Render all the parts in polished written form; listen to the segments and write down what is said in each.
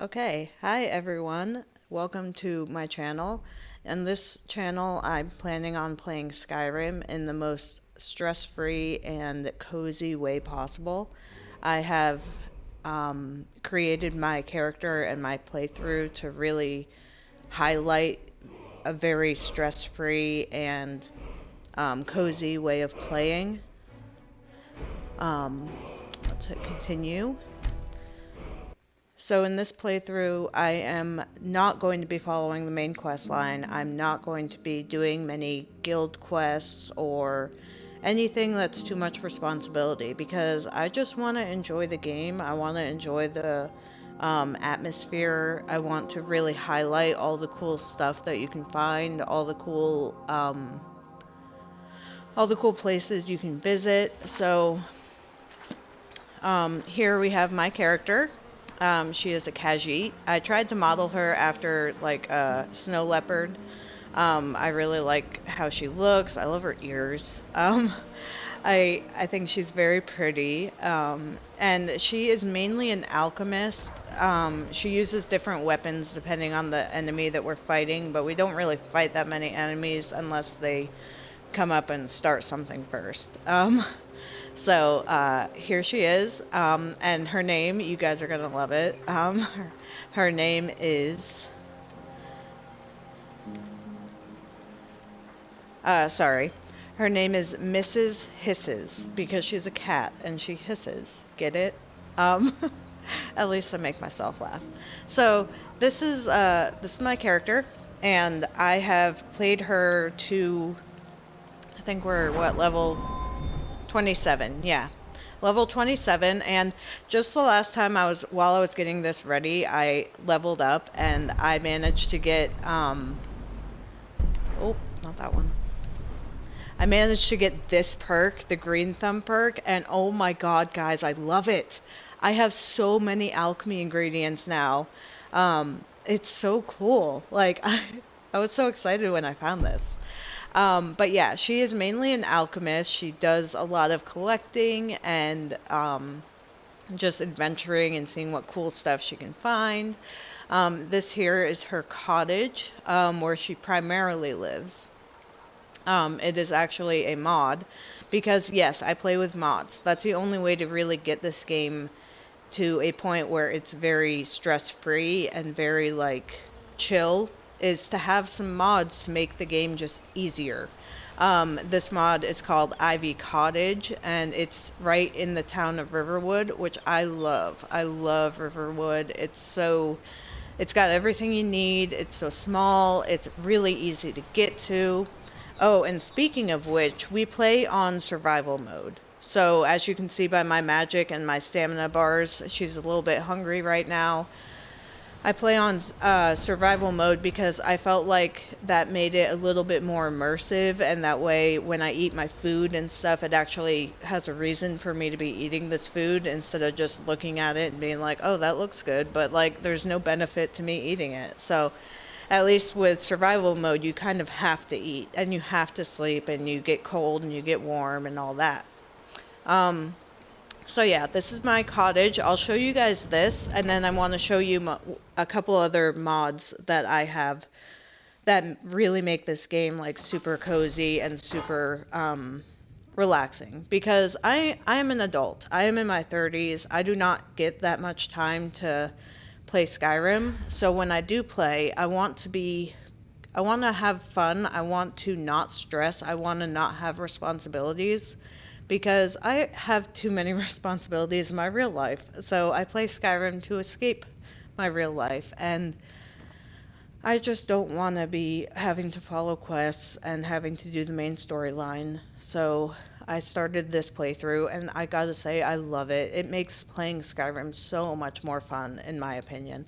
Okay, hi everyone. Welcome to my channel. In this channel, I'm planning on playing Skyrim in the most stress-free and cozy way possible. I have created my character and my playthrough to really highlight a very stress-free and cozy way of playing. Um, let's hit continue. So in this playthrough, I am not going to be following the main quest line. I'm not going to be doing many guild quests or anything that's too much responsibility because I just want to enjoy the game. I want to enjoy the atmosphere. I want to really highlight all the cool stuff that you can find, all the cool places you can visit. So here we have my character. She is a Khajiit. I tried to model her after like a snow leopard. I really like how she looks. I love her ears. I think she's very pretty. And she is mainly an alchemist. She uses different weapons depending on the enemy that we're fighting, but we don't really fight that many enemies unless they come up and start something first. So here she is, and her name, you guys are gonna love it. Her name is, sorry, her name is Mrs. Hisses because she's a cat and she hisses. Get it? Um, at least I make myself laugh. So this is my character, and I have played her to, I think we're what, level 27, yeah. Level 27, and just the last time while I was getting this ready, I leveled up and I managed to get, oh, not that one. I managed to get this perk, the green thumb perk, and oh my god, guys, I love it. I have so many alchemy ingredients now. It's so cool. Like, I was so excited when I found this. But yeah, she is mainly an alchemist. She does a lot of collecting and just adventuring and seeing what cool stuff she can find. This here is her cottage, where she primarily lives. It is actually a mod because, yes, I play with mods. That's the only way to really get this game to a point where it's very stress-free and very, like, chill, is to have some mods to make the game just easier. This mod is called Ivy Cottage, and it's right in the town of Riverwood, which I love. I love Riverwood. It's got everything you need. It's so small. It's really easy to get to. Oh, and speaking of which, we play on survival mode. So as you can see by my magic and my stamina bars, she's a little bit hungry right now. I play on survival mode because I felt like that made it a little bit more immersive, and that way when I eat my food and stuff, it actually has a reason for me to be eating this food instead of just looking at it and being like, oh, that looks good, but like there's no benefit to me eating it. So at least with survival mode, you kind of have to eat and you have to sleep and you get cold and you get warm and all that. So yeah, this is my cottage. I'll show you guys this, and then I want to show you a couple other mods that I have that really make this game like super cozy and super relaxing. Because I am an adult. I am in my 30s. I do not get that much time to play Skyrim. So when I do play, I want to have fun. I want to not stress. I want to not have responsibilities because I have too many responsibilities in my real life. So I play Skyrim to escape my real life, and I just don't want to be having to follow quests and having to do the main storyline. So I started this playthrough, and I gotta say, I love it. It makes playing Skyrim so much more fun, in my opinion.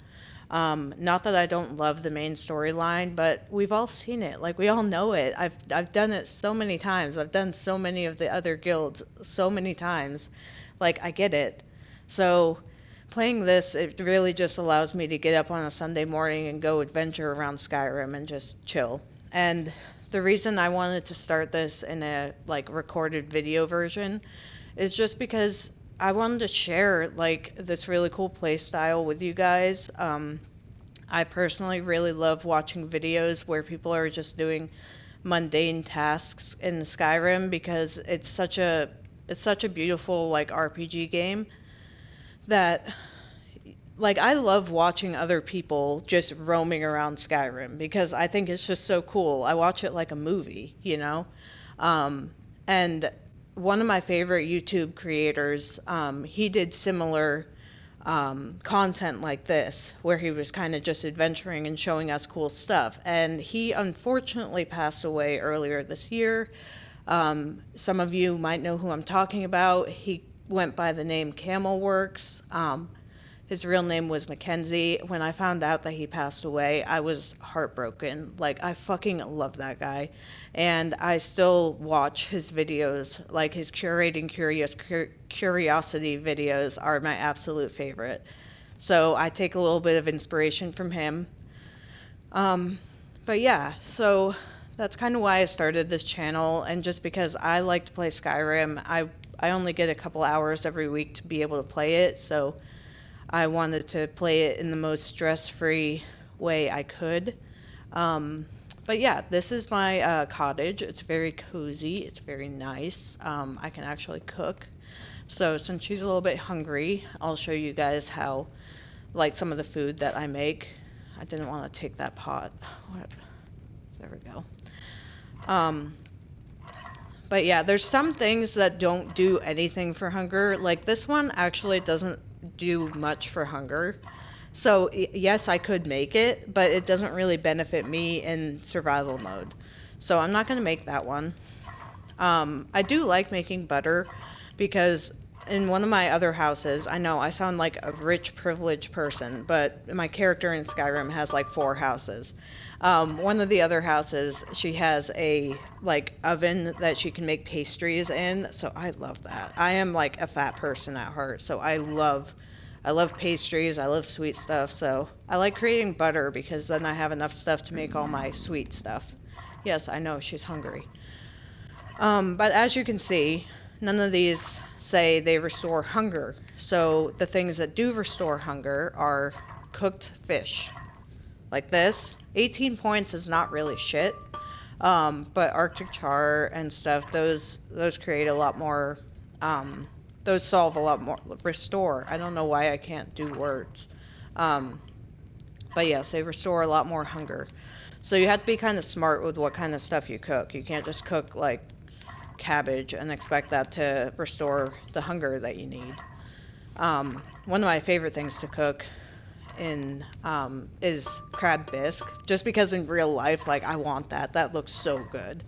Not that I don't love the main storyline, but we've all seen it. Like, we all know it. I've done it so many times. I've done so many of the other guilds so many times. Like, I get it. So playing this, it really just allows me to get up on a Sunday morning and go adventure around Skyrim and just chill. And the reason I wanted to start this in a like recorded video version is just because I wanted to share like this really cool play style with you guys. I personally really love watching videos where people are just doing mundane tasks in Skyrim because it's such a beautiful like RPG game that like I love watching other people just roaming around Skyrim because I think it's just so cool. I watch it like a movie, you know? And one of my favorite YouTube creators, he did similar content like this, where he was kind of just adventuring and showing us cool stuff. And he unfortunately passed away earlier this year. Some of you might know who I'm talking about. He went by the name Camelworks. His real name was Mackenzie. When I found out that he passed away, I was heartbroken. Like, I fucking love that guy. And I still watch his videos, like his curiosity videos are my absolute favorite. So I take a little bit of inspiration from him. But yeah, so that's kind of why I started this channel. And just because I like to play Skyrim, I only get a couple hours every week to be able to play it. So I wanted to play it in the most stress-free way I could. But yeah, this is my cottage. It's very cozy. It's very nice. I can actually cook. So since she's a little bit hungry, I'll show you guys how, like, some of the food that I make. I didn't want to take that pot. What? There we go. But yeah, there's some things that don't do anything for hunger. Like this one actually doesn't do much for hunger. So yes, I could make it, but it doesn't really benefit me in survival mode. So I'm not going to make that one. I do like making butter because in one of my other houses, I know I sound like a rich, privileged person, but my character in Skyrim has like 4 houses. One of the other houses, she has a like oven that she can make pastries in, so I love that. I am like a fat person at heart, so I love pastries, I love sweet stuff, so I like creating butter because then I have enough stuff to make all my sweet stuff. Yes, I know, she's hungry. But as you can see, none of these say they restore hunger. So the things that do restore hunger are cooked fish. Like this. 18 points is not really shit. But Arctic char and stuff, those create a lot more, those solve a lot more, restore. I don't know why I can't do words. But yes, they restore a lot more hunger. So you have to be kind of smart with what kind of stuff you cook. You can't just cook like cabbage and expect that to restore the hunger that you need. One of my favorite things to cook is crab bisque, just because in real life, like I want that. That looks so good.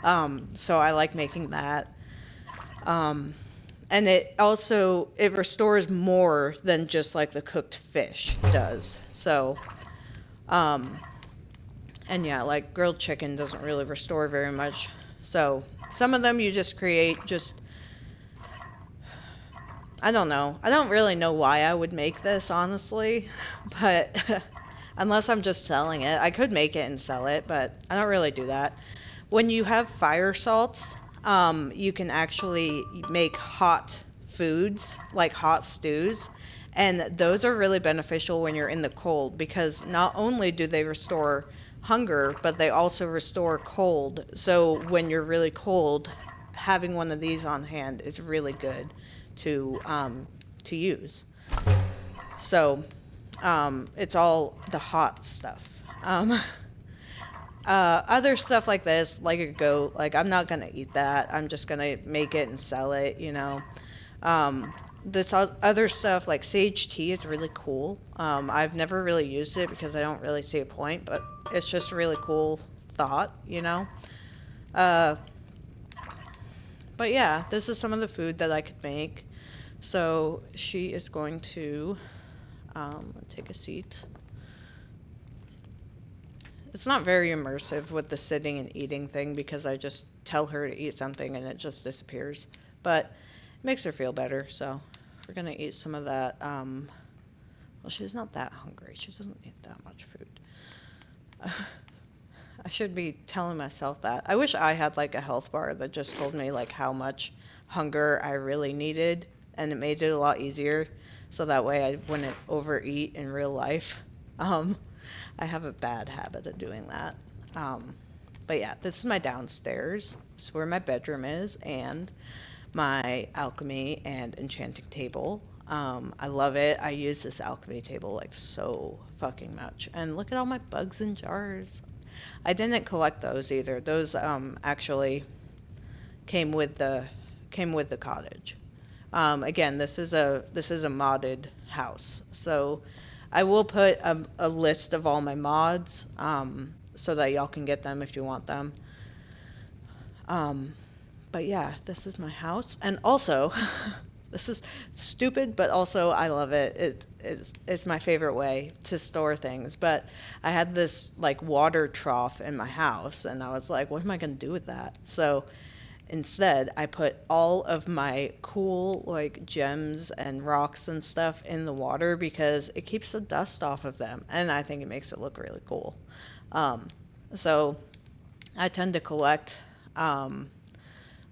So I like making that. And it restores more than just like the cooked fish does. So, and yeah, like grilled chicken doesn't really restore very much. So some of them you just create I don't know. I don't really know why I would make this, honestly, but unless I'm just selling it. I could make it and sell it, but I don't really do that. When you have fire salts, you can actually make hot foods, like hot stews, and those are really beneficial when you're in the cold because not only do they restore hunger, but they also restore cold. So when you're really cold, having one of these on hand is really good to use. So it's all the hot stuff. Other stuff like this, like a goat, like I'm not gonna eat that. I'm just gonna make it and sell it, you know. This other stuff like sage tea is really cool. I've never really used it because I don't really see a point, but it's just a really cool thought, you know. But yeah, this is some of the food that I could make. So she is going to take a seat. It's not very immersive with the sitting and eating thing because I just tell her to eat something and it just disappears. But it makes her feel better, so we're going to eat some of that. Well, she's not that hungry. She doesn't eat that much food. I should be telling myself that. I wish I had like a health bar that just told me like how much hunger I really needed and it made it a lot easier. So that way I wouldn't overeat in real life. Um, I have a bad habit of doing that. But yeah, this is my downstairs. This is where my bedroom is, and my alchemy and enchanting table. I love it. I use this alchemy table like so fucking much. And look at all my bugs and jars. I didn't collect those either. Those actually came with the cottage. Again, this is a modded house, so I will put a list of all my mods so that y'all can get them if you want them. But yeah, this is my house, and also this is stupid, but also I love it. It's my favorite way to store things. But I had this like water trough in my house, and I was like, what am I going to do with that? So instead, I put all of my cool like gems and rocks and stuff in the water because it keeps the dust off of them, and I think it makes it look really cool. So I tend to collect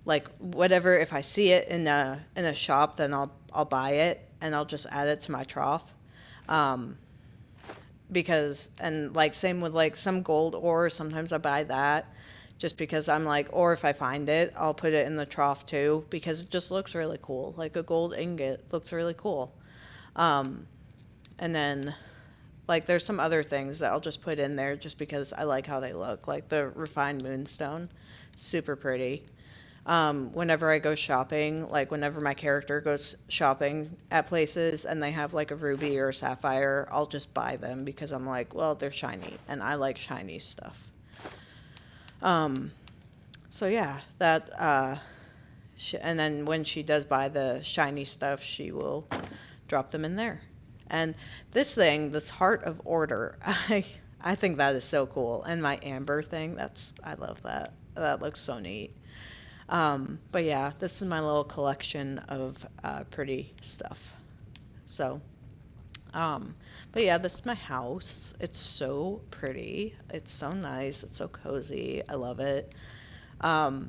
like whatever. If I see it in a shop, then I'll buy it and I'll just add it to my trough. Because and like same with like some gold ore, sometimes I buy that just because I'm like, or if I find it, I'll put it in the trough too because it just looks really cool. Like a gold ingot looks really cool. And then like there's some other things that I'll just put in there just because I like how they look. Like the refined moonstone, super pretty. Whenever I go shopping, like whenever my character goes shopping at places and they have like a ruby or a sapphire, I'll just buy them because I'm like, well, they're shiny and I like shiny stuff. So yeah, that, and then when she does buy the shiny stuff, she will drop them in there. And this thing, this Heart of Order, I think that is so cool. And my amber thing, I love that. That looks so neat. But yeah, this is my little collection of pretty stuff. So, but yeah, this is my house. It's so pretty. It's so nice. It's so cozy. I love it. I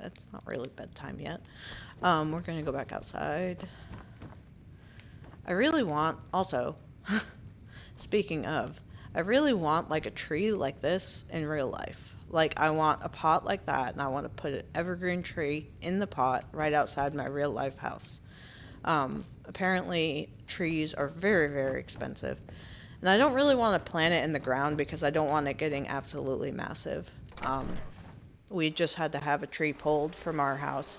it's not really bedtime yet. We're gonna go back outside. I really want, also, speaking of, I really want like a tree like this in real life. Like I want a pot like that, and I want to put an evergreen tree in the pot right outside my real life house. Apparently trees are very, very expensive. And I don't really want to plant it in the ground because I don't want it getting absolutely massive. We just had to have a tree pulled from our house.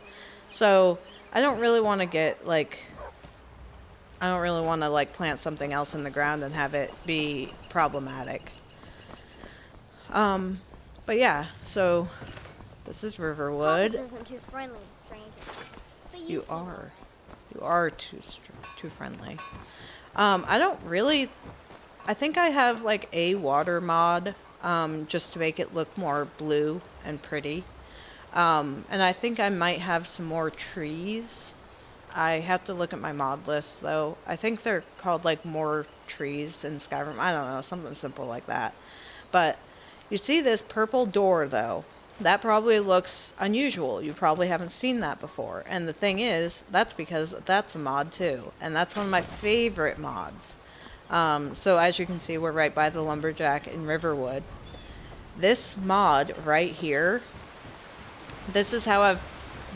So I don't really want to get like, I don't really want to like plant something else in the ground and have it be problematic. But yeah, so this is Riverwood. Compass isn't too friendly to strangers. But You are. You are too friendly. I don't really. I think I have like a water mod, just to make it look more blue and pretty. And I think I might have some more trees. I have to look at my mod list though. I think they're called like more trees in Skyrim. I don't know, something simple like that. But you see this purple door though. That probably looks unusual. You probably haven't seen that before. And the thing is, that's because that's a mod too. And that's one of my favorite mods. So as you can see, we're right by the lumberjack in Riverwood. This mod right here, this is how I've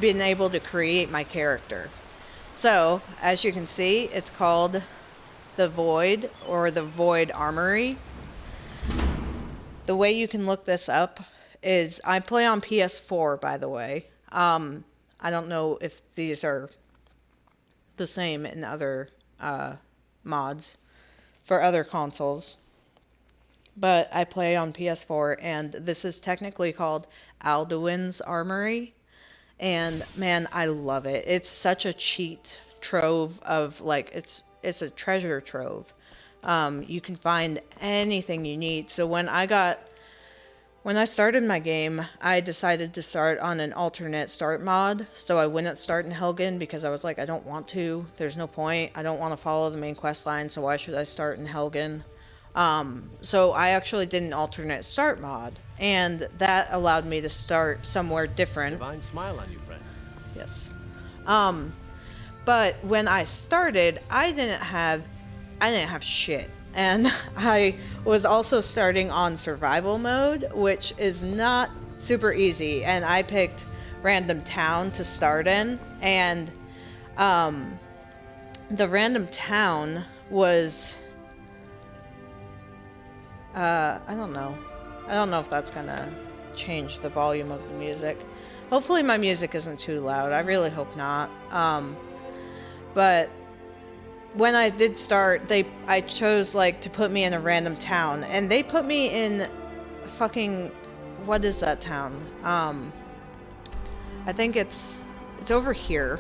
been able to create my character. So as you can see, it's called the Void or the Void Armory. The way you can look this up is, I play on PS4, by the way. I don't know if these are the same in other mods for other consoles, but I play on PS4, and this is technically called Alduin's Armory, and man, I love it. It's such a cheat trove of, like, it's a treasure trove. You can find anything you need. So when I started my game, I decided to start on an alternate start mod, so I wouldn't start in Helgen because I was like, I don't want to. There's no point. I don't want to follow the main quest line, so why should I start in Helgen? So I actually did an alternate start mod, and that allowed me to start somewhere different. Divine smile on you, friend. Yes. But when I started, I didn't have shit. And I was also starting on survival mode, which is not super easy. And I picked random town to start in, and the random town was I don't know if that's gonna change the volume of the music. Hopefully my music isn't too loud. I really hope not. But when I did start, I chose like to put me in a random town, and they put me in fucking, what is that town? I think it's over here.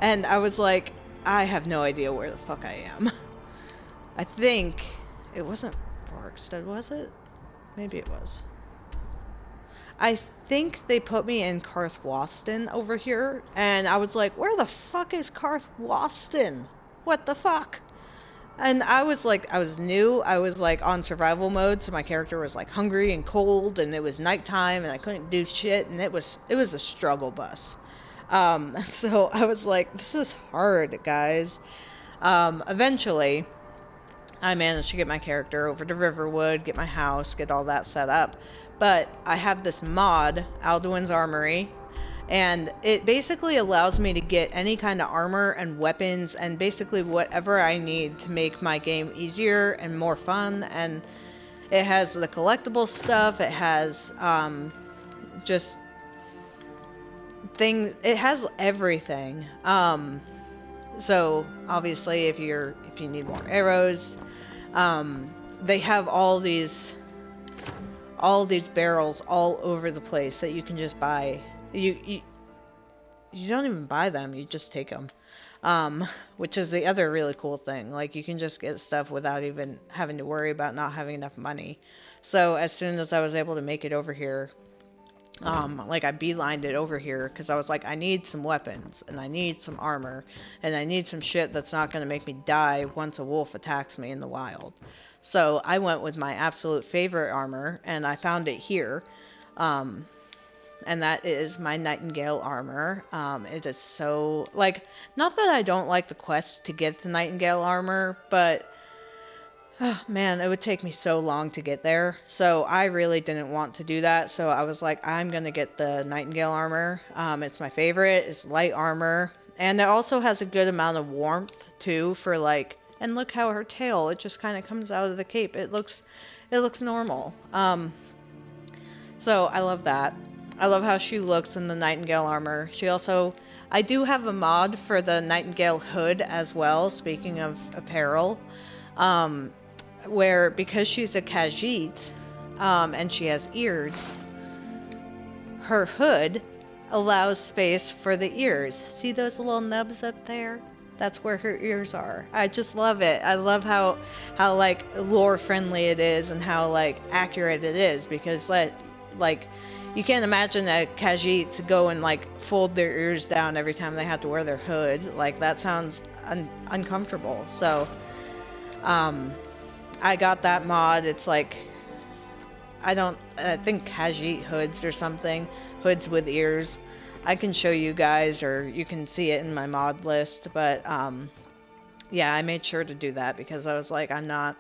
And I was like, I have no idea where the fuck I am. I think it wasn't Barkstead, was it? Maybe it was. I think they put me in Carthwaston over here, and I was like, where the fuck is Carthwaston? What the fuck? And I was like, I was new, I was like on survival mode, so my character was like hungry and cold, and it was nighttime, and I couldn't do shit, and it was a struggle bus. So I was like, this is hard, guys. Eventually, I managed to get my character over to Riverwood, get my house, get all that set up. But I have this mod, Alduin's Armory, and it basically allows me to get any kind of armor and weapons and basically whatever I need to make my game easier and more fun. And it has the collectible stuff, it has just things, it has everything. So obviously if you need more arrows, they have all these barrels all over the place that you can just buy. You don't even buy them, you just take them. Which is the other really cool thing. Like, you can just get stuff without even having to worry about not having enough money. So as soon as I was able to make it over here, like I beelined it over here because I was like, I need some weapons and I need some armor and I need some shit that's not going to make me die once a wolf attacks me in the wild. So I went with my absolute favorite armor, and I found it here. And that is my Nightingale armor. It is so, like, not that I don't like the quest to get the Nightingale armor, but, oh, man, it would take me so long to get there. So I really didn't want to do that. So I was like, I'm going to get the Nightingale armor. It's my favorite. It's light armor. And it also has a good amount of warmth, too, for, like, and look how her tail, it just kind of comes out of the cape. It looks normal. So I love that. I love how she looks in the Nightingale armor. She also, I do have a mod for the Nightingale hood as well, speaking of apparel, where because she's a Khajiit, and she has ears, her hood allows space for the ears. See those little nubs up there? That's where her ears are. I just love it. I love how like lore friendly it is and how like accurate it is, because like you can't imagine a Khajiit to go and like fold their ears down every time they have to wear their hood. Like, that sounds uncomfortable. So I got that mod. It's like, I think Khajiit hoods or something, hoods with ears. I can show you guys, or you can see it in my mod list, but yeah, I made sure to do that because I was like, I'm not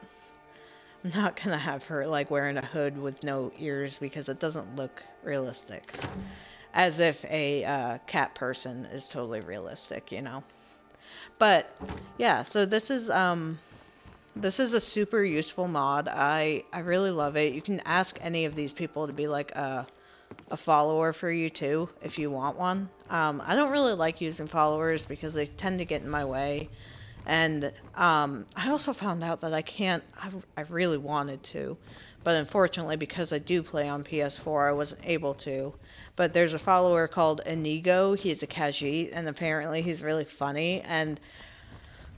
gonna have her like wearing a hood with no ears because it doesn't look realistic. As if a cat person is totally realistic, you know. But yeah, so this is a super useful mod. I really love it. You can ask any of these people to be like a follower for you too, if you want one. I don't really like using followers because they tend to get in my way. And I also found out that I really wanted to, but unfortunately because I do play on PS4, I wasn't able to. But there's a follower called Inigo. He's a Khajiit, and apparently he's really funny, and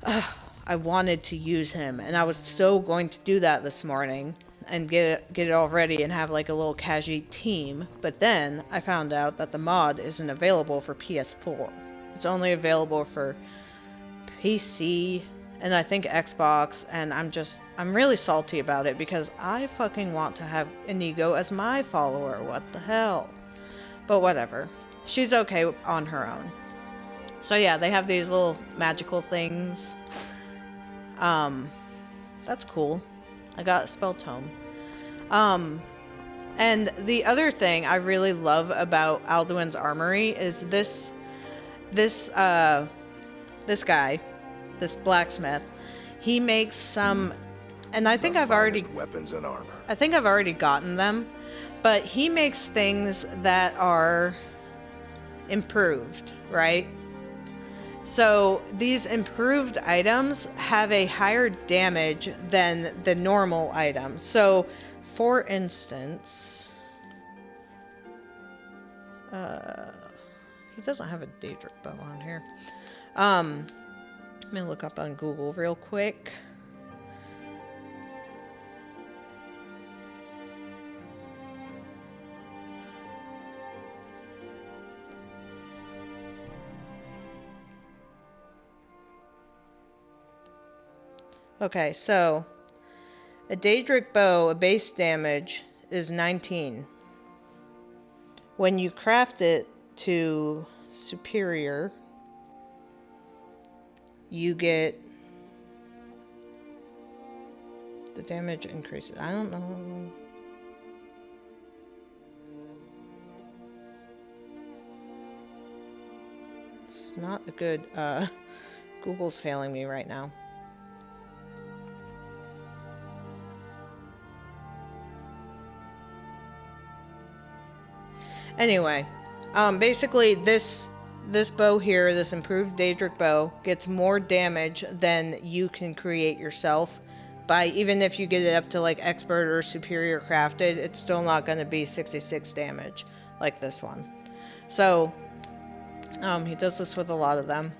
I wanted to use him, and I was so going to do that this morning and get it all ready and have like a little Khajiit team. But then I found out that the mod isn't available for PS4. It's only available for PC and I think Xbox, and I'm really salty about it because I fucking want to have Inigo as my follower. What the hell? But whatever. She's okay on her own. So yeah, they have these little magical things. That's cool. I got a spell tome. And the other thing I really love about Alduin's Armory is this guy, this blacksmith. He makes some, and I think I've already weapons and armor. I think I've already gotten them, but he makes things that are improved, right? So these improved items have a higher damage than the normal items. So, for instance, he doesn't have a Daedric bow on here. Let me look up on Google real quick. Okay, so a Daedric bow, a base damage is 19. When you craft it to superior, you get the damage increases. I don't know. It's not a good, Google's failing me right now. Anyway, basically this bow here, this improved Daedric bow, gets more damage than you can create yourself. By even if you get it up to like expert or superior crafted, it's still not going to be 66 damage like this one. So, he does this with a lot of them.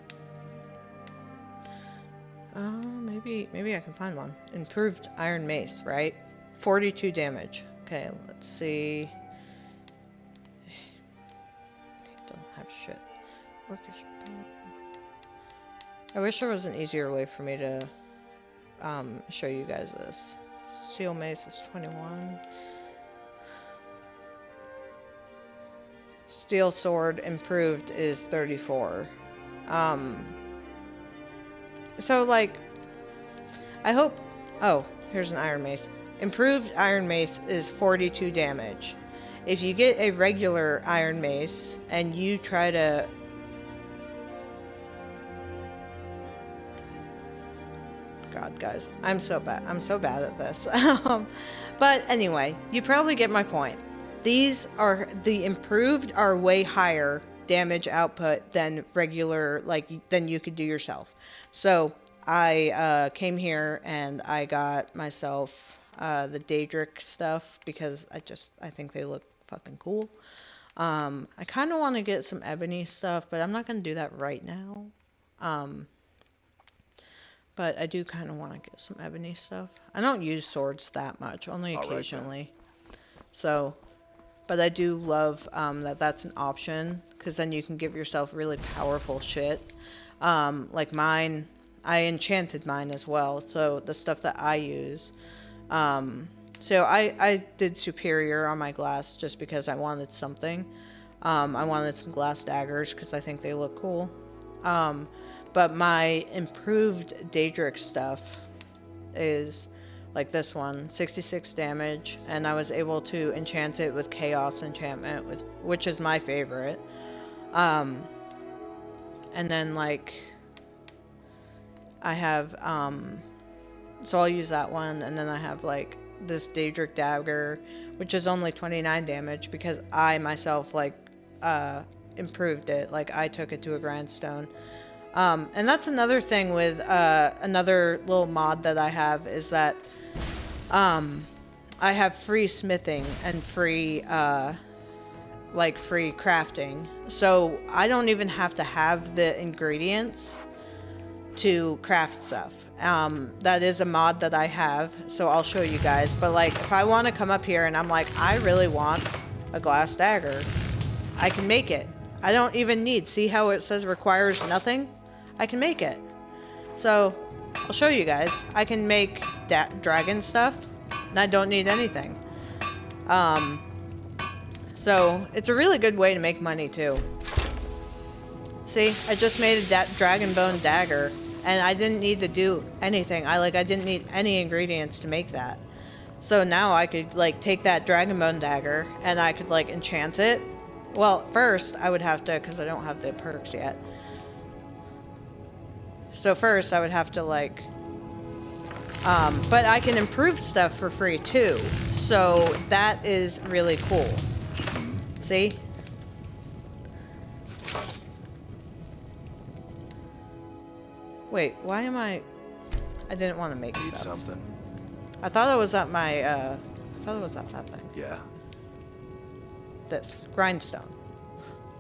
Maybe I can find one. Improved Iron Mace, right? 42 damage. Okay, let's see. Shit. I wish there was an easier way for me to show you guys this. Steel Mace is 21. Steel Sword improved is 34. So like, I hope, oh, here's an Iron Mace. Improved Iron Mace is 42 damage. If you get a regular Iron Mace and you try to... God, guys, I'm so bad at this. But anyway, you probably get my point. These are, the improved are way higher damage output than regular, than you could do yourself. So I came here and I got myself the Daedric stuff because I think they look fucking cool. I kind of want to get some ebony stuff, but I'm not going to do that right now. But I do kind of want to get some ebony stuff. I don't use swords that much, only occasionally. So, but I do love that that's an option, because then you can give yourself really powerful shit. Like mine, I enchanted mine as well, so the stuff that I use. So I did superior on my glass just because I wanted something. I wanted some glass daggers because I think they look cool. But my improved Daedric stuff is like this one, 66 damage, and I was able to enchant it with Chaos Enchantment, which is my favorite. And then like I have so I'll use that one, and then I have like this Daedric dagger, which is only 29 damage because I myself improved it. Like I took it to a grindstone. And that's another thing with another little mod that I have is that I have free smithing and free free crafting. So I don't even have to have the ingredients to craft stuff. That is a mod that I have, so I'll show you guys. But like, if I want to come up here and I'm like, I really want a glass dagger, I can make it. I don't even need, see how it says requires nothing? I can make it. So, I'll show you guys. I can make dragon stuff, and I don't need anything. So it's a really good way to make money too. See, I just made a dragon bone dagger, and I didn't need to do anything. I didn't need any ingredients to make that. So now I could like take that dragon bone dagger and I could like enchant it. Well, first I would have to, because I don't have the perks yet. So first I would have to like, but I can improve stuff for free too. So that is really cool. See? Wait, why am I didn't want to make Need stuff. something? I thought it was at my, I thought it was at that thing. Yeah. This. Grindstone.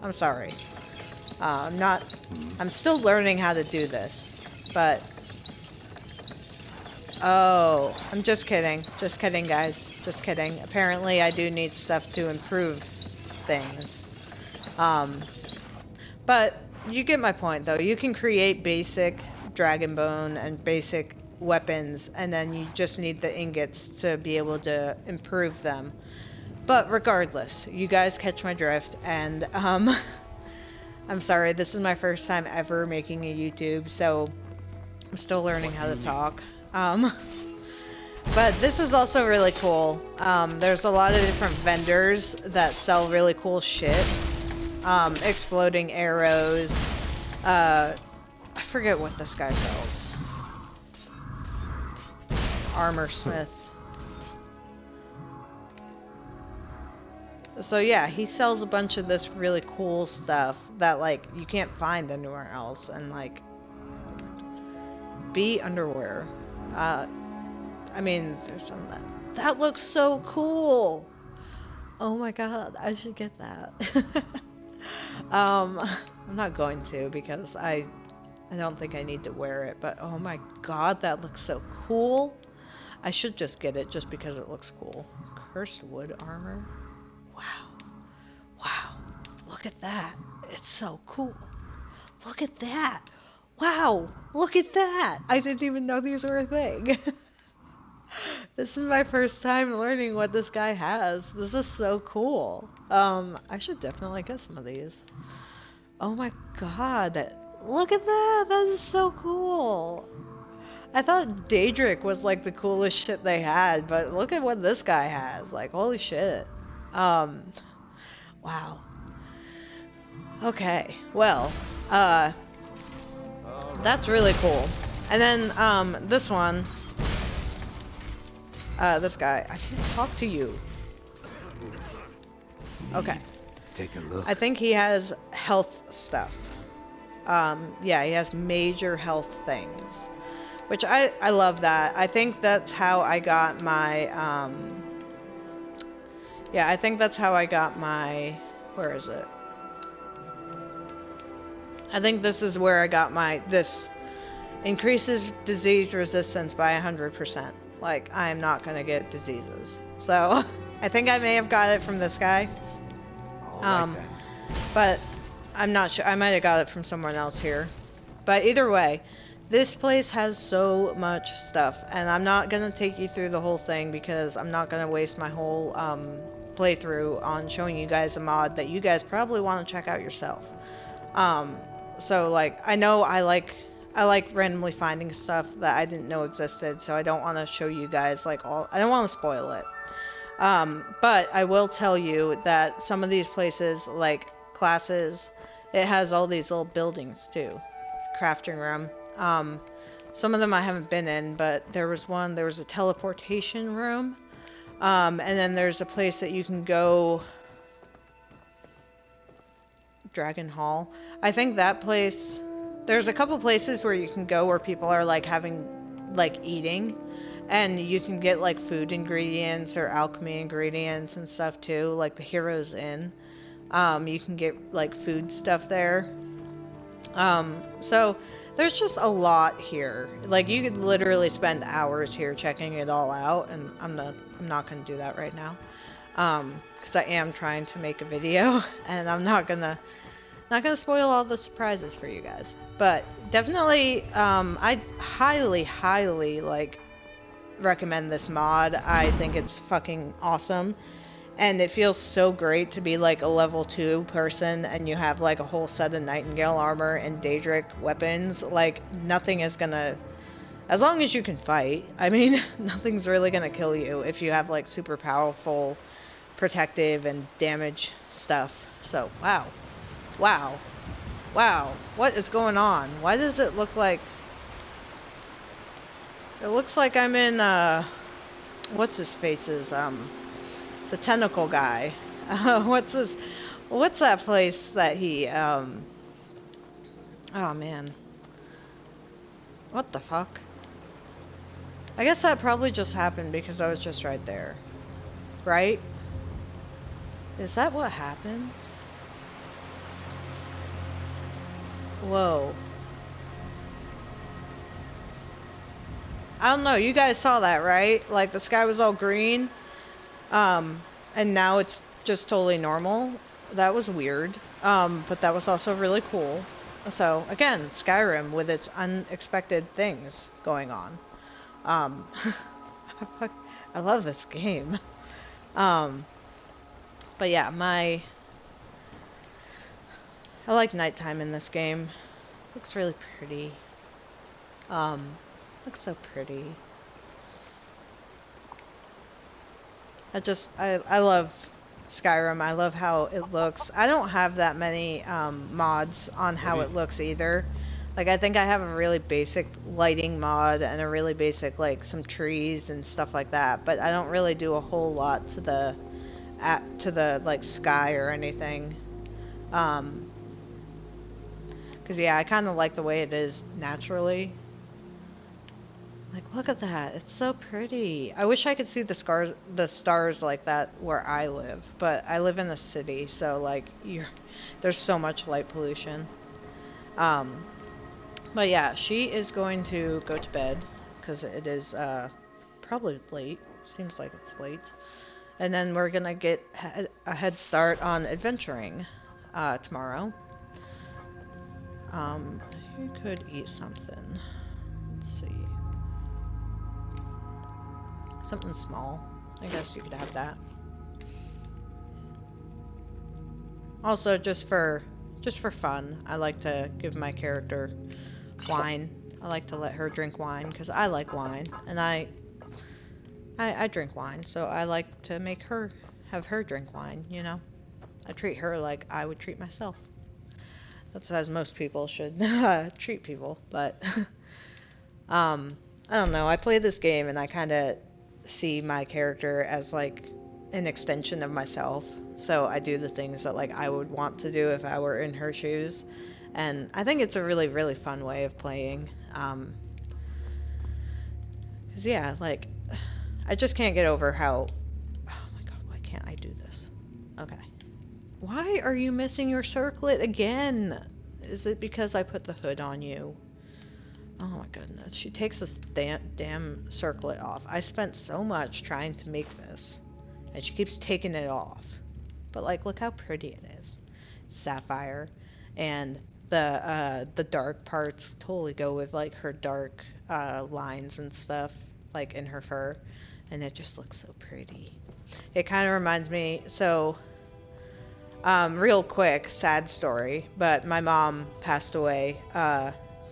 I'm sorry. I'm still learning how to do this, but... Oh, I'm just kidding. Just kidding, guys. Just kidding. Apparently, I do need stuff to improve things. But you get my point, though. You can create basic dragon bone and basic weapons, and then you just need the ingots to be able to improve them. But regardless, you guys catch my drift, and I'm sorry, this is my first time ever making a YouTube, so I'm still learning how to talk. But this is also really cool. There's a lot of different vendors that sell really cool shit. Exploding arrows. I forget what this guy sells. Armor smith. So yeah, he sells a bunch of this really cool stuff that like you can't find anywhere else, and like bee underwear. I mean, there's some that looks so cool. Oh my god, I should get that. I'm not going to because I don't think I need to wear it, but oh my god, that looks so cool. I should just get it just because it looks cool. Cursed wood armor. Wow. Wow. Look at that. It's so cool. Look at that. Wow. Look at that. I didn't even know these were a thing. This is my first time learning what this guy has. This is so cool. I should definitely get some of these. Oh my god. Look at that. That is so cool. I thought Daedric was like the coolest shit they had, but look at what this guy has. Like, holy shit. Wow. Okay, well, that's really cool. And then, this one, this guy, I can't talk to you. Okay. Take a look. I think he has health stuff. Yeah, he has major health things, which I love that. I think that's how I got my, yeah, I think that's how I got my, where is it? I think this is where I got my, this increases disease resistance by 100%. Like, I am not going to get diseases. So, I think I may have got it from this guy. But I'm not sure. I might have got it from someone else here. But either way, this place has so much stuff. And I'm not going to take you through the whole thing because I'm not going to waste my whole playthrough on showing you guys a mod that you guys probably want to check out yourself. So like, I know I like randomly finding stuff that I didn't know existed, so I don't want to show you guys like I don't want to spoil it. But I will tell you that some of these places, like classes, it has all these little buildings too. Crafting room. Some of them I haven't been in, but there was a teleportation room. And then there's a place that you can go, Dragon Hall. I think that place, there's a couple places where you can go where people are like eating, and you can get like food ingredients or alchemy ingredients and stuff too, like the Heroes Inn. You can get like food stuff there. So there's just a lot here. Like, you could literally spend hours here checking it all out, and I'm not gonna do that right now, because I am trying to make a video, and I'm not gonna Not gonna spoil all the surprises for you guys, but definitely, I highly, like, recommend this mod. I think it's fucking awesome. And it feels so great to be like a level 2 person and you have like a whole set of Nightingale armor and Daedric weapons. Like, nothing is gonna... As long as you can fight, I mean, nothing's really gonna kill you if you have like super powerful protective and damage stuff. So, wow. Wow. Wow. What is going on? Why does it look like... It looks like I'm in, what's his face's, the tentacle guy. What's that place that he, oh man. What the fuck? I guess that probably just happened because I was just right there. Right? Is that what happened? Whoa. I don't know, you guys saw that, right? Like, the sky was all green, and now it's just totally normal. That was weird, but that was also really cool. So, again, Skyrim with its unexpected things going on. I love this game. But yeah, I like nighttime in this game. Looks really pretty. Looks so pretty. I love Skyrim. I love how it looks. I don't have that many mods on how it looks either. Like, I think I have a really basic lighting mod and a really basic, like, some trees and stuff like that. But I don't really do a whole lot to the like, sky or anything. Because, yeah, I kind of like the way it is naturally. Like, look at that. It's so pretty. I wish I could see the stars like that where I live. But I live in a city, so, like, there's so much light pollution. But yeah, she is going to go to bed. Because it is, probably late. Seems like it's late. And then we're gonna get a head start on adventuring, tomorrow. You could eat something. Let's see. Something small. I guess you could have that. Also, just for fun, I like to give my character wine. I like to let her drink wine because I like wine, and I drink wine, so I like to have her drink wine, you know? I treat her like I would treat myself. That's as most people should treat people, but I don't know. I play this game and I kind of see my character as like an extension of myself. So I do the things that like I would want to do if I were in her shoes. And I think it's a really, really fun way of playing. 'Cause yeah, like, I just can't get over how... Oh my god, why can't I do this? Okay. Why are you missing your circlet again? Is it because I put the hood on you? Oh my goodness, she takes this damn circlet off. I spent so much trying to make this, and she keeps taking it off. But like, look how pretty it is. Sapphire, and the dark parts totally go with like her dark lines and stuff, like in her fur, and it just looks so pretty. It kind of reminds me, so real quick, sad story, but my mom passed away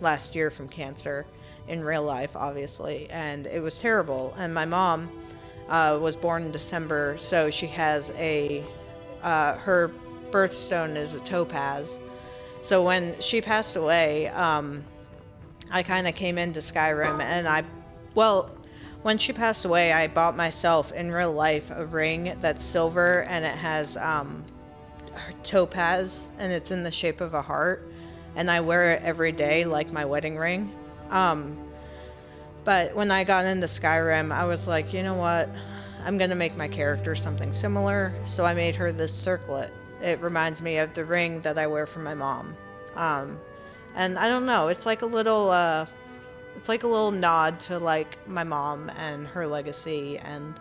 last year from cancer in real life, obviously, and it was terrible. And my mom was born in December, so she has her birthstone is a topaz. So when she passed away, I kind of came into Skyrim, and when she passed away, I bought myself in real life a ring that's silver, and it has topaz, and it's in the shape of a heart, and I wear it every day like my wedding ring. But when I got into Skyrim, I was like, you know what? I'm gonna make my character something similar, so I made her this circlet. It reminds me of the ring that I wear for my mom. And I don't know, it's like a little nod to like my mom and her legacy, and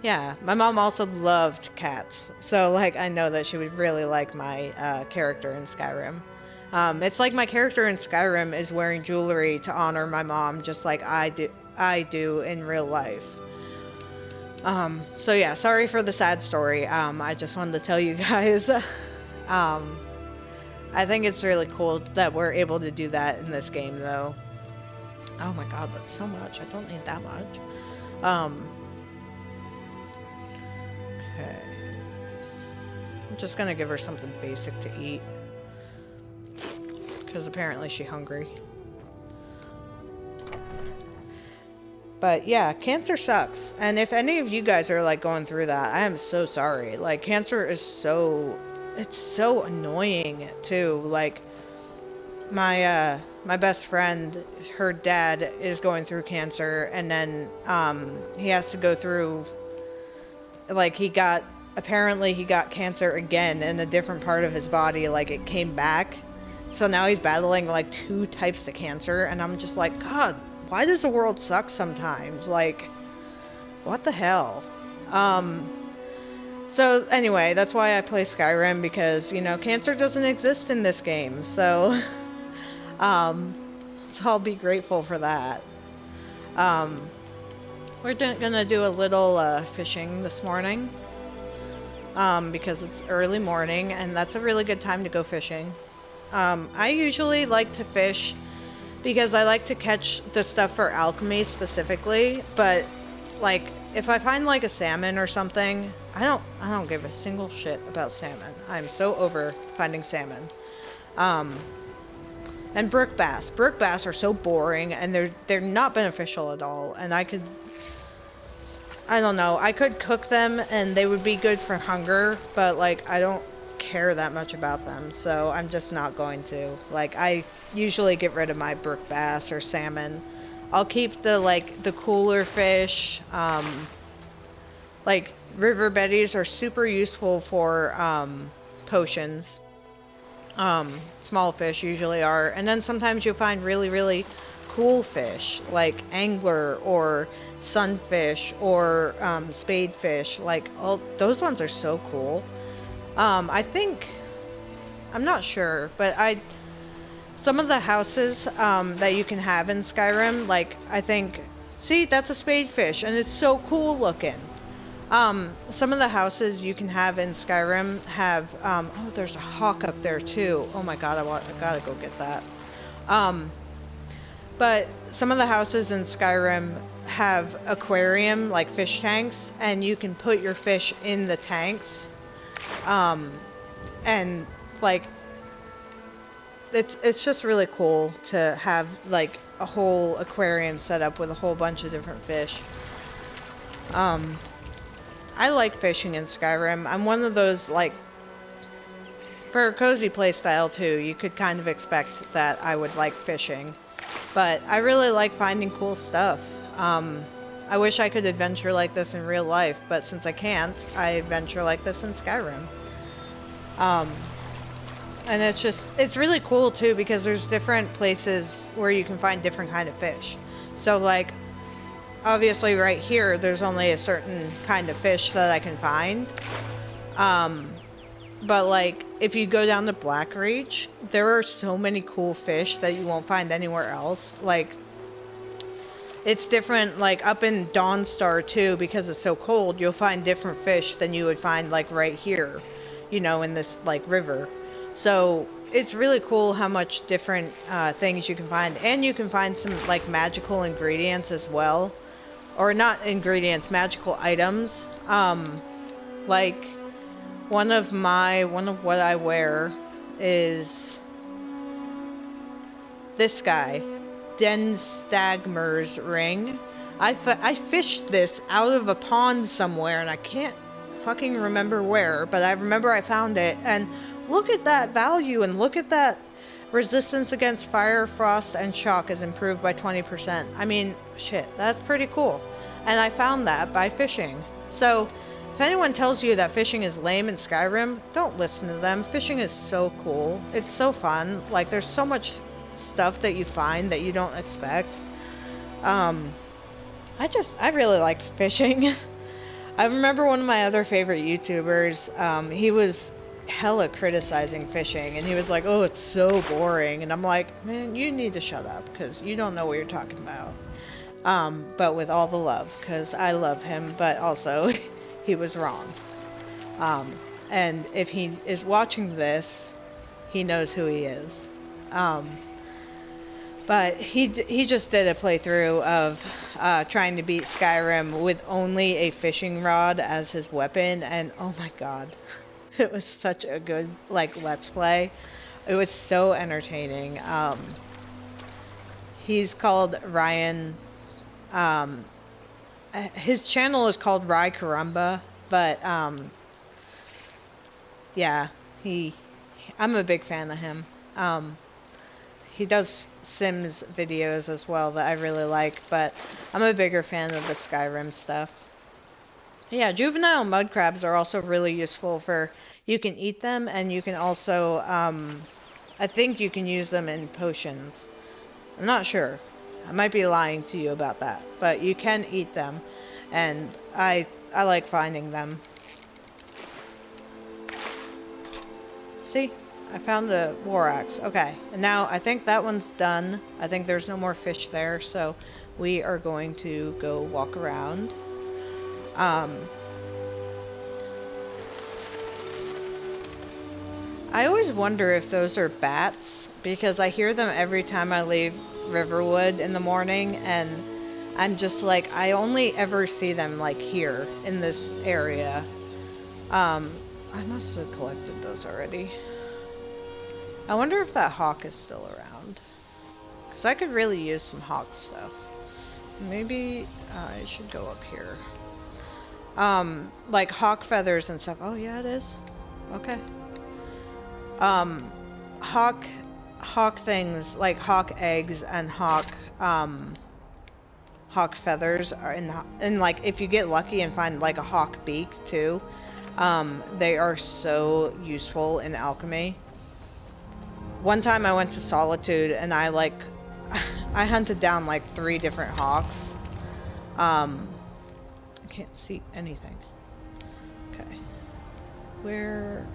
Yeah, my mom also loved cats, so like I know that she would really like my character in Skyrim. It's like my character in Skyrim is wearing jewelry to honor my mom, just like I do in real life. So yeah, sorry for the sad story. I just wanted to tell you guys. I think it's really cool that we're able to do that in this game, though. Oh my god, that's so much. I don't need that much. Okay. I'm just gonna give her something basic to eat. Because apparently she's hungry. But yeah, cancer sucks. And if any of you guys are like going through that, I am so sorry. Like, cancer is it's so annoying too. Like, my best friend, her dad is going through cancer, and then he has to go through, like, apparently he got cancer again in a different part of his body. Like, it came back, so now he's battling like 2 types of cancer, and I'm just like, God, why does the world suck sometimes? Like, what the hell? So anyway, that's why I play Skyrim, because, you know, cancer doesn't exist in this game, so so I'll be grateful for that. We're gonna do a little fishing this morning, because it's early morning, and that's a really good time to go fishing. I usually like to fish because I like to catch the stuff for alchemy specifically, but like if I find like a salmon or something, I don't give a single shit about salmon. I'm so over finding salmon. And brook bass. Brook bass are so boring, and they're not beneficial at all. And I don't know, I could cook them and they would be good for hunger, but like I don't care that much about them, so I'm just not going to. Like, I usually get rid of my brook bass or salmon. I'll keep the cooler fish. Like, river betties are super useful for potions. Small fish usually are, and then sometimes you'll find really, really cool fish like angler or sunfish or spadefish. Like, all those ones are so cool. I'm not sure, but some of the houses that you can have in Skyrim, like, see, that's a spadefish, and it's so cool looking. Some of the houses you can have in Skyrim have, oh, there's a hawk up there too. Oh my god, I gotta go get that. But some of the houses in Skyrim have aquarium, like fish tanks, and you can put your fish in the tanks. And like, it's just really cool to have like a whole aquarium set up with a whole bunch of different fish. I like fishing in Skyrim. I'm one of those, like, for a cozy play style too, you could kind of expect that I would like fishing. But I really like finding cool stuff. I wish I could adventure like this in real life, but since I can't, I adventure like this in Skyrim. And it's really cool too, because there's different places where you can find different kind of fish. So like, obviously right here, there's only a certain kind of fish that I can find. But like, if you go down to Blackreach, there are so many cool fish that you won't find anywhere else. Like, it's different, like up in Dawnstar too, because it's so cold, you'll find different fish than you would find like right here, you know, in this like river. So it's really cool how much different things you can find. And you can find some like magical ingredients as well. Or not ingredients, magical items. Like one of what I wear is this guy, Denstagmer's ring. I fished this out of a pond somewhere, and I can't fucking remember where, but I remember I found it, and look at that value, and look at that resistance against fire, frost, and shock is improved by 20%. I mean, shit, that's pretty cool. And I found that by fishing. So, if anyone tells you that fishing is lame in Skyrim, don't listen to them. Fishing is so cool. It's so fun. Like, there's so much stuff that you find that you don't expect. I really like fishing. I remember one of my other favorite YouTubers, he was hella criticizing fishing, and he was like, oh, it's so boring. And I'm like, man, you need to shut up, because you don't know what you're talking about. But with all the love, because I love him, but also he was wrong. And if he is watching this, he knows who he is. But he just did a playthrough of trying to beat Skyrim with only a fishing rod as his weapon, and oh my god, it was such a good like let's play. It was so entertaining. He's called Ryan. His channel is called Rye Carumba, but yeah, I'm a big fan of him. He does Sims videos as well that I really like, but I'm a bigger fan of the Skyrim stuff. Yeah, juvenile mud crabs are also really useful for, you can eat them, and you can also, I think you can use them in potions. I'm not sure. I might be lying to you about that, but you can eat them, and I like finding them. See? I found a war axe. Okay, and now I think that one's done. I think there's no more fish there, so we are going to go walk around. I always wonder if those are bats, because I hear them every time I leave Riverwood in the morning, and I'm just like, I only ever see them like here in this area. I must have collected those already. I wonder if that hawk is still around. Because I could really use some hawk stuff. Maybe I should go up here. Like hawk feathers and stuff. Oh yeah, it is. Okay. Hawk things, like hawk eggs and hawk feathers are in like, if you get lucky and find like a hawk beak too, they are so useful in alchemy. One time I went to Solitude and I hunted down like 3 different hawks. I can't see anything. Okay. Where?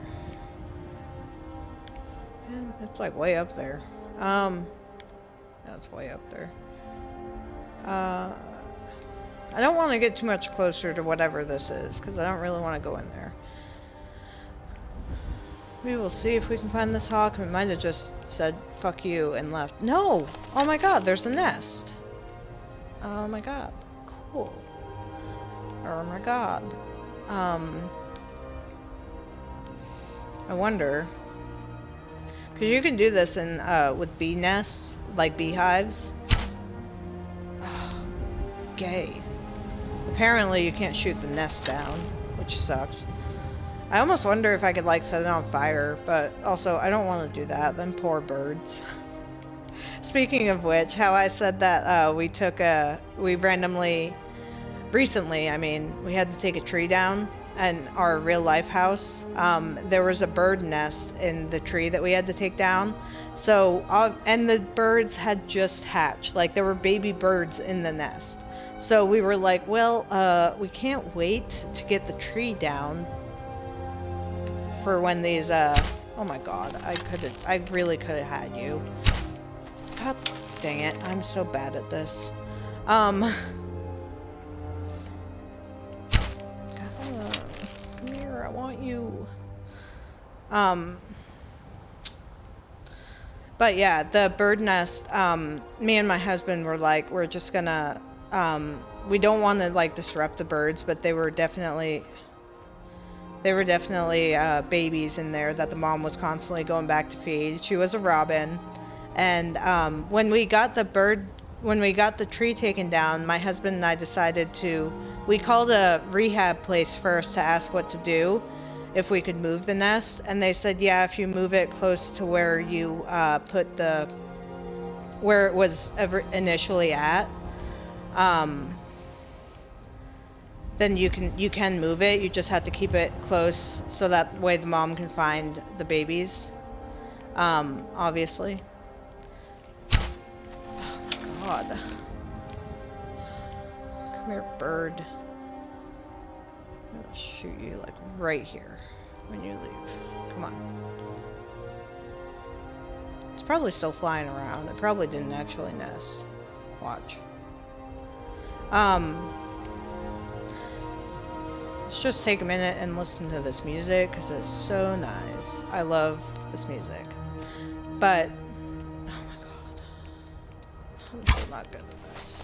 Man, it's like way up there. That's way up there. I don't want to get too much closer to whatever this is, because I don't really want to go in there. We will see if we can find this hawk. It might have just said, fuck you, and left. No! Oh my god, there's a nest. Oh my god. Cool. Oh my god. I wonder. Because you can do this in, with bee nests, like beehives. Gay. Apparently you can't shoot the nest down, which sucks. I almost wonder if I could like set it on fire, but also I don't want to do that. Them poor birds. Speaking of which, how I said that we randomly, recently, I mean, we had to take a tree down in our real life house. There was a bird nest in the tree that we had to take down. So, and the birds had just hatched. Like, there were baby birds in the nest. So we were like, well, we can't wait to get the tree down for when these, oh my god, I really could have had you. God dang it, I'm so bad at this. Come here, I want you. But yeah, the bird nest, me and my husband were like, we're just gonna, we don't want to like disrupt the birds, but they were definitely babies in there that the mom was constantly going back to feed. She was a robin. And when we got the tree taken down, my husband and I decided we called a rehab place first to ask what to do, if we could move the nest. And they said, yeah, if you move it close to where you put where it was initially at, then you can move it. You just have to keep it close so that way the mom can find the babies. Obviously. Oh my god. Come here, bird. I'll shoot you like right here when you leave. Come on. It's probably still flying around. It probably didn't actually nest. Watch. Let's just take a minute and listen to this music because it's so nice. I love this music. But, oh my god. I'm so not good at this.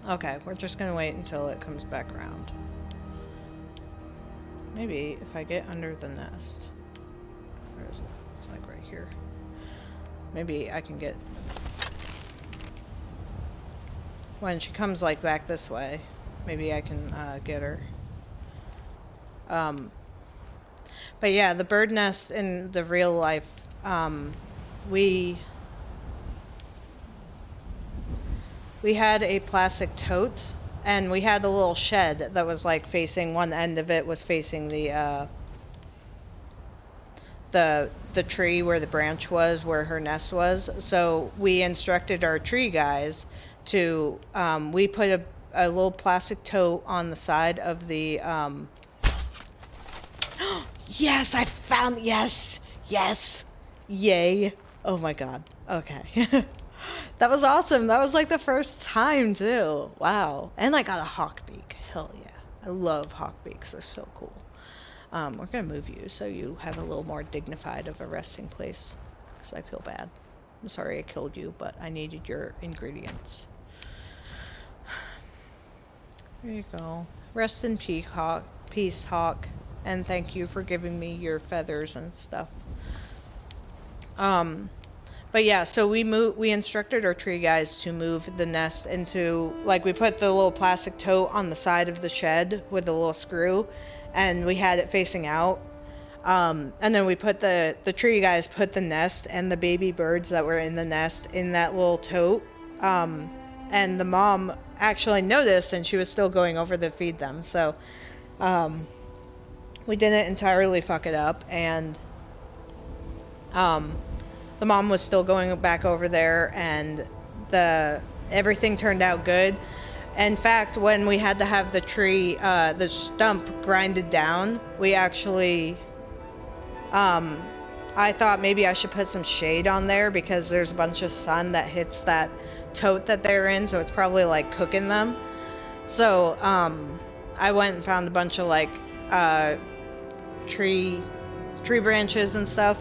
Okay, we're just gonna wait until it comes back around. Maybe if I get under the nest. Where is it? It's like right here. Maybe I can get... When she comes like back this way, maybe I can get her. But yeah, the bird nest in the real life, we had a plastic tote, and we had a little shed that was like facing, one end of it was facing the tree where the branch was, where her nest was. So we instructed our tree guys to, we put a little plastic tote on the side of the, yes, I found, yes, yay. Oh my god, okay. That was awesome. That was like the first time too. Wow. And I got a hawk beak. Hell yeah. I love hawk beaks. They're so cool. We're gonna move you so you have a little more dignified of a resting place, because I feel bad. I'm sorry I killed you, but I needed your ingredients. There you go. Rest in peace, hawk, and thank you for giving me your feathers and stuff. But yeah, so we instructed our tree guys to move the nest into, like, we put the little plastic tote on the side of the shed with a little screw, and we had it facing out. And then we put the tree guys put the nest and the baby birds that were in the nest in that little tote. And the mom actually noticed, and she was still going over to feed them. So, we didn't entirely fuck it up, and, the mom was still going back over there, and everything turned out good. In fact, when we had to have the tree, the stump grinded down, we actually, I thought maybe I should put some shade on there because there's a bunch of sun that hits that tote that they're in, so it's probably like cooking them. So, I went and found a bunch of like, tree branches and stuff,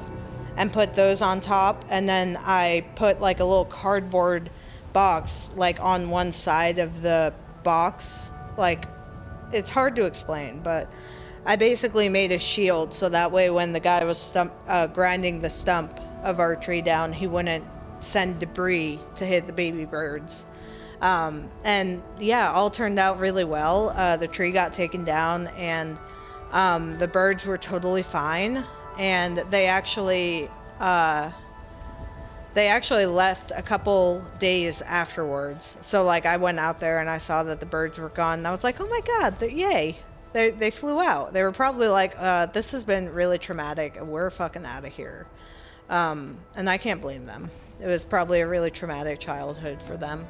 and put those on top, and then I put like a little cardboard box like on one side of the box. Like, it's hard to explain, but I basically made a shield so that way when the guy was grinding the stump of our tree down, he wouldn't send debris to hit the baby birds. And yeah, all turned out really well. The tree got taken down, and the birds were totally fine. And they actually left a couple days afterwards. So like I went out there and I saw that the birds were gone, and I was like, oh my god, yay. They flew out. They were probably like, this has been really traumatic, we're fucking out of here. And I can't blame them. It was probably a really traumatic childhood for them.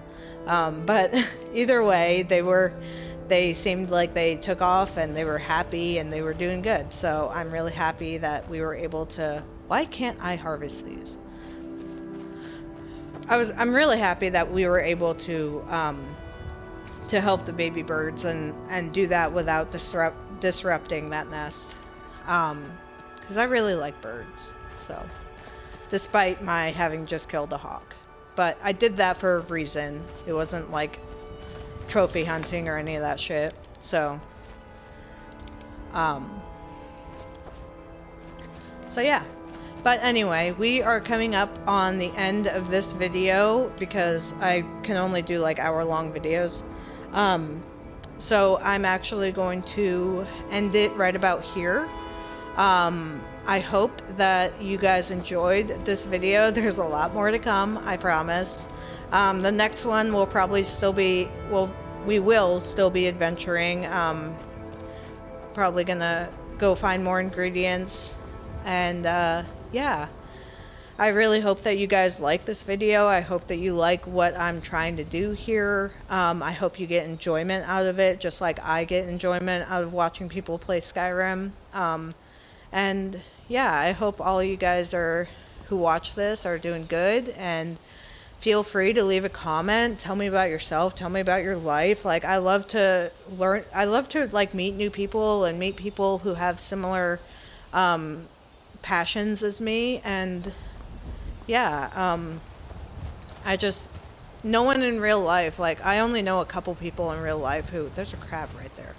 But either way, they seemed like they took off and they were happy and they were doing good. So I'm really happy that we were able to... Why can't I harvest these? I'm really happy that we were able to help the baby birds and do that without disrupting that nest. Because I really like birds, so... Despite my having just killed a hawk. But I did that for a reason. It wasn't like trophy hunting or any of that shit. So yeah. But anyway, we are coming up on the end of this video because I can only do like hour-long videos. So I'm actually going to end it right about here. I hope that you guys enjoyed this video. There's a lot more to come, I promise. The next one will probably still be, we will still be adventuring. Probably gonna go find more ingredients, and yeah. I really hope that you guys like this video. I hope that you like what I'm trying to do here. I hope you get enjoyment out of it, just like I get enjoyment out of watching people play Skyrim. And yeah, I hope all you guys who watch this are doing good, and feel free to leave a comment. Tell me about yourself. Tell me about your life. Like, I love to learn. I love to like meet new people and meet people who have similar passions as me. And yeah, I just, no one in real life, like, I only know a couple people in real life who, there's a crab right there,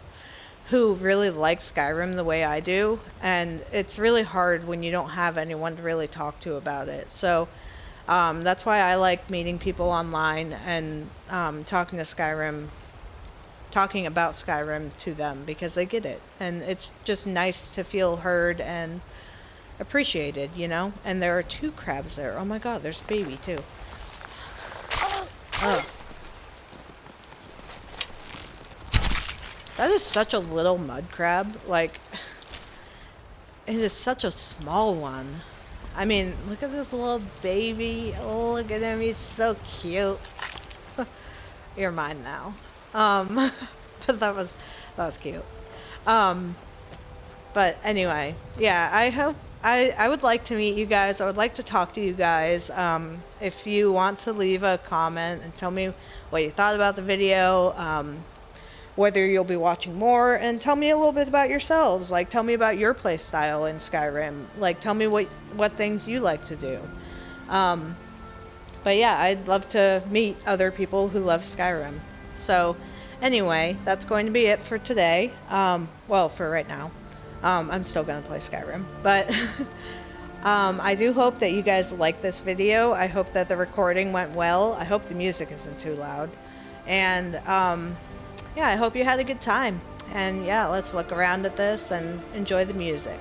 who really like Skyrim the way I do. And it's really hard when you don't have anyone to really talk to about it. So that's why I like meeting people online and talking about Skyrim to them, because they get it. And it's just nice to feel heard and appreciated, you know? And there are 2 crabs there. Oh my god, there's a baby too. Oh. That is such a little mud crab. Like, it is such a small one. I mean, look at this little baby. Oh, look at him. He's so cute. You're mine now. But that was cute. But anyway, yeah, I hope I would like to meet you guys. I would like to talk to you guys. If you want to leave a comment and tell me what you thought about the video, whether you'll be watching more, and tell me a little bit about yourselves. Like, tell me about your play style in Skyrim. Like, tell me what things you like to do. But yeah, I'd love to meet other people who love Skyrim. So anyway, that's going to be it for today. Well, for right now. I'm still going to play Skyrim. But I do hope that you guys like this video. I hope that the recording went well. I hope the music isn't too loud. And yeah, I hope you had a good time. And yeah, let's look around at this and enjoy the music.